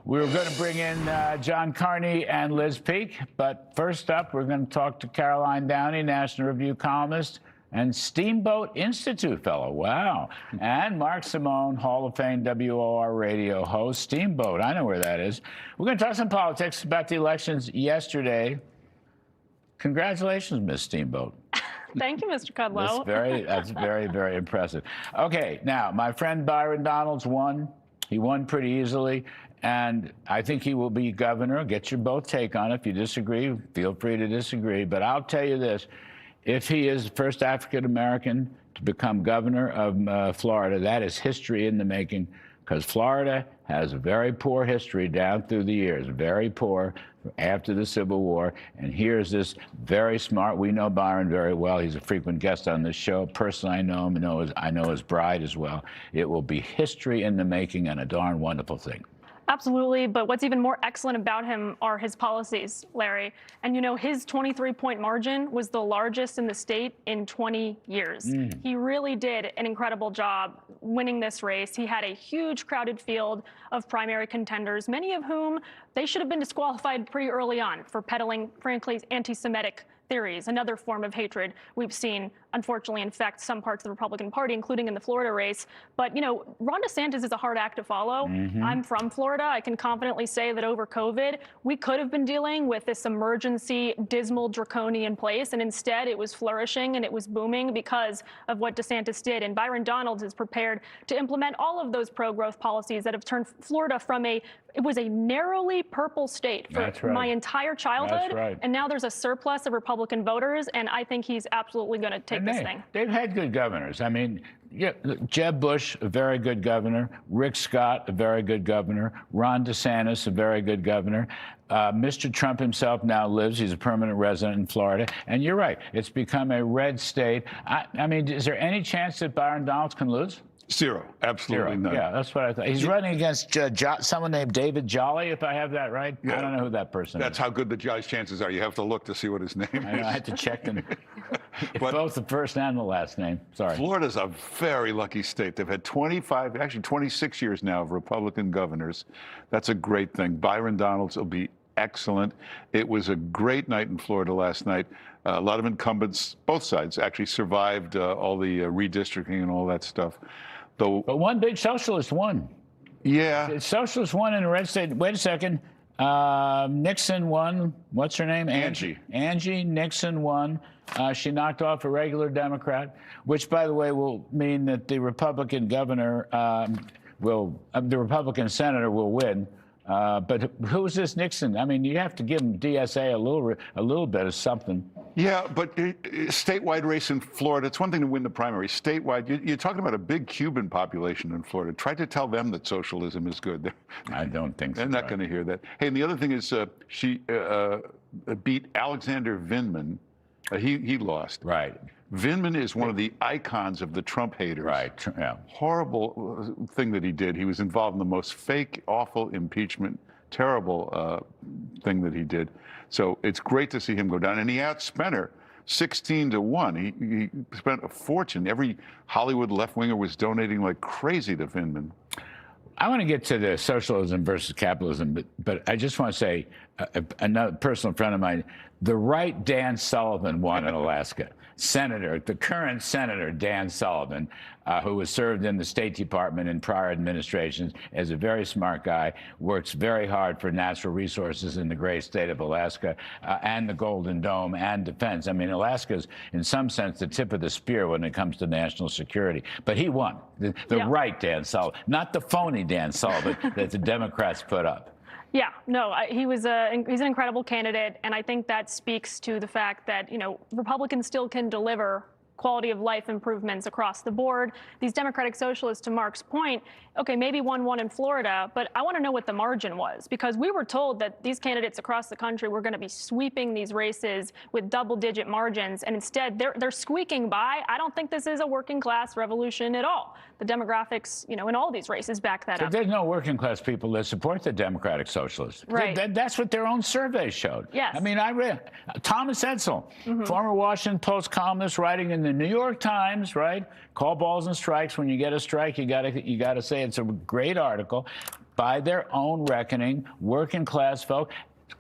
We were going to bring in John Carney and Liz Peek, but first up, we're going to talk to Caroline Downey, National Review columnist and Steamboat Institute fellow. Wow. And Mark Simone, Hall of Fame WOR radio host. Steamboat, I know where that is. We're going to talk some politics about the elections yesterday. Congratulations, Miss Steamboat. Thank you, Mr. Kudlow. That's very, very impressive. Okay, now, my friend Byron Donalds won. He won pretty easily, and I think he will be governor. Get your both take on it. If you disagree, feel free to disagree. But I'll tell you this. If he is the first African-American to become governor of Florida, that is history in the making, because Florida has a very poor history down through the years, very poor after the Civil War. And here's this very smart, we know Byron very well. He's a frequent guest on this show. Personally, I know him, I know his bride as well. It will be history in the making and a darn wonderful thing. Absolutely, but what's even more excellent about him are his policies, Larry. And you know, his 23-point margin was the largest in the state in 20 years. He really did an incredible job winning this race. He had a huge crowded field of primary contenders, many of whom they should have been disqualified pretty early on for peddling, frankly, anti-Semitic theories, another form of hatred we've seen, unfortunately, infect some parts of the Republican Party, including in the Florida race. But, you know, Ron DeSantis is a hard act to follow. I'm from Florida. I can confidently say that over COVID, we could have been dealing with this emergency, dismal, draconian place, and instead it was flourishing and it was booming because of what DeSantis did. And Byron Donalds is prepared to implement all of those pro-growth policies that have turned Florida from it was a narrowly purple state for my entire childhood. And now there's a surplus of Republican voters, and I think he's absolutely going to take this thing. They've had good governors. I mean, yeah, Jeb Bush, a very good governor. Rick Scott, a very good governor. Ron DeSantis, a very good governor. Mr. Trump himself now lives. He's a permanent resident in Florida. And you're right. It's become a red state. I mean, is there any chance that Byron Donalds can lose? Zero. Absolutely none. Yeah, that's what I thought. He's running against someone named David Jolly, if I have that right. Yeah. I don't know who that person is. That's how good the guy's chances are. You have to look to see what his name is. I know, I had to check them. Both the first and the last name. Sorry. Florida's a very lucky state. They've had 25, actually 26 years now of Republican governors. That's a great thing. Byron Donalds will be excellent. It was a great night in Florida last night. A lot of incumbents, both sides, actually survived all the redistricting and all that stuff. But one big socialist won. Yeah. Socialist won in a red state. Wait a second. Nixon won. What's her name? Angie. Angie Nixon won. She knocked off a regular Democrat, which, by the way, will mean that the Republican governor the Republican senator will win. But who's this Nixon? I mean, you have to give him DSA a little bit of something. Yeah, but statewide race in Florida, it's one thing to win the primary. Statewide, you're talking about a big Cuban population in Florida. Try to tell them that socialism is good. I don't think so. They're not going to hear that. Hey, and the other thing is she beat Alexander Vindman. He lost. Right. Vindman is one of the icons of the Trump haters. Right, yeah. Horrible thing that he did. He was involved in the most fake, awful impeachment, terrible thing that he did. So it's great to see him go down. And he outspent her 16-1. He spent a fortune. Every Hollywood left-winger was donating like crazy to Vindman. I want to get to the socialism versus capitalism, but I just want to say, another personal friend of mine, the right Dan Sullivan won in Alaska. The current Senator Dan Sullivan, who has served in the State Department in prior administrations, is a very smart guy, works very hard for natural resources in the great state of Alaska and the Golden Dome and defense. I mean, Alaska's, in some sense, the tip of the spear when it comes to national security. But he won. The right Dan Sullivan, not the phony Dan Sullivan that the Democrats put up. Yeah, no, he's an incredible candidate, and I think that speaks to the fact that, you know, Republicans still can deliver quality of life improvements across the board. These Democratic Socialists, to Mark's point, okay, maybe won in Florida, but I want to know what the margin was, because we were told that these candidates across the country were going to be sweeping these races with double-digit margins, and instead they're squeaking by. I don't think this is a working-class revolution at all. The demographics, you know, in all these races back that up. There's no working-class people that support the Democratic Socialists. Right. That's what their own surveys showed. Yes. I mean, I read Thomas Edsall, former Washington Post columnist, writing in the New York Times, right? Call balls and strikes. When you get a strike, you gotta say it's a great article. by their own reckoning, working class folk.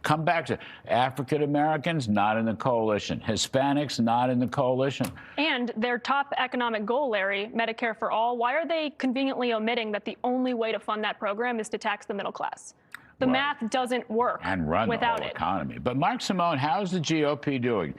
Come back to African Americans, not in the coalition. Hispanics, not in the coalition. And their top economic goal, Larry, Medicare for all, why are they conveniently omitting that the only way to fund that program is to tax the middle class? The math doesn't work and run without the whole it. economy. But Mark Simone, how's the GOP doing?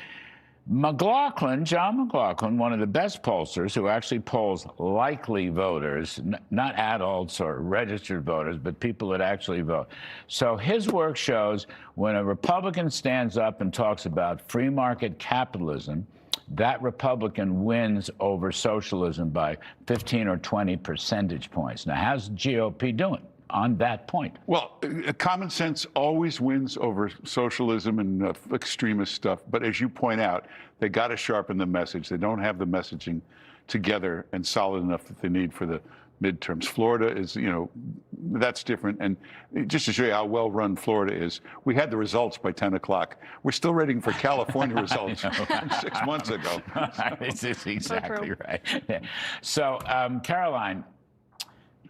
John McLaughlin, one of the best pollsters who actually polls likely voters, not adults or registered voters, but people that actually vote. So his work shows when a Republican stands up and talks about free market capitalism, that Republican wins over socialism by 15 or 20 percentage points. Now, how's the GOP doing on that point? Well, common sense always wins over socialism and extremist stuff. But as you point out, they got to sharpen the message. They don't have the messaging together and solid enough that they need for the midterms. Florida is, that's different. And just to show you how well run Florida is, we had the results by 10 o'clock. We're still waiting for California results from 6 months ago. This is exactly right. Yeah. So, Caroline,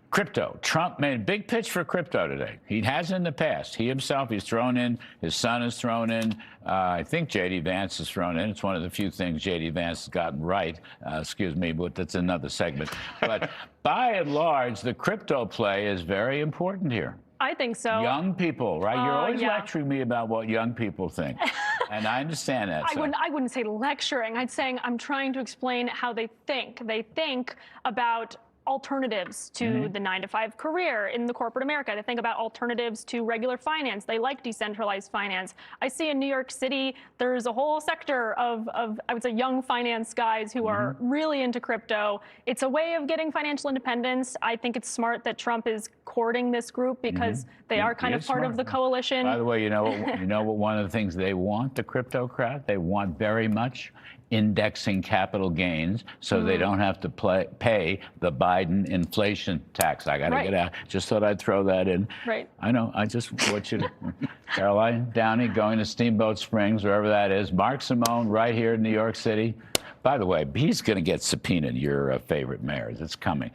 crypto. Trump made a big pitch for crypto today. He has in the past. He himself, he's thrown in. His son has thrown in. I think J.D. Vance has thrown in. It's one of the few things J.D. Vance has gotten right. Excuse me, but that's another segment. But by and large, the crypto play is very important here. I think so. Young people, right? You're always yeah. lecturing me about what young people think. And I understand that. I wouldn't say lecturing. I'm saying I'm trying to explain how they think. They think about alternatives to the 9-to-5 career in the corporate America. They think about alternatives to regular finance. They like decentralized finance. I see in New York City, there's a whole sector of I would say, young finance guys who are really into crypto. It's a way of getting financial independence. I think it's smart that Trump is courting this group because they are kind of part of the coalition. By the way, you know what one of the things they want, the crypto crowd? They want very much indexing capital gains so they don't have to pay the Biden inflation tax. I got to get out. Just thought I'd throw that in. Right. I know. I just want you to. Caroline Downey going to Steamboat Springs, wherever that is. Mark Simone right here in New York City. By the way, he's going to get subpoenaed, your favorite mayors. It's coming.